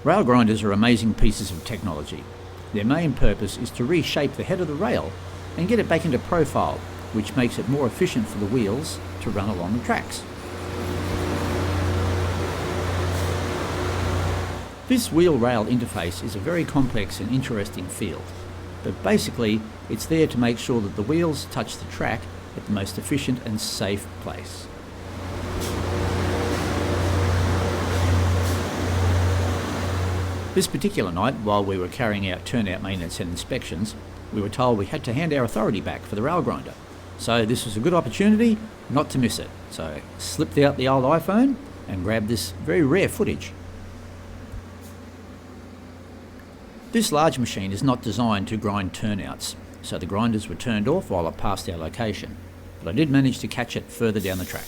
Rail grinders are amazing pieces of technology. Their main purpose is to reshape the head of the rail and get it back into profile, which makes it more efficient for the wheels to run along the tracks. This wheel-rail interface is a very complex and interesting field, but basically it's there to make sure that the wheels touch the track at the most efficient and safe place. This particular night, while we were carrying out turnout maintenance and inspections, we were told we had to hand our authority back for the rail grinder. So this was a good opportunity not to miss it. So I slipped out the old iPhone and grabbed this very rare footage. This large machine is not designed to grind turnouts, so the grinders were turned off while I passed our location, but I did manage to catch it further down the track.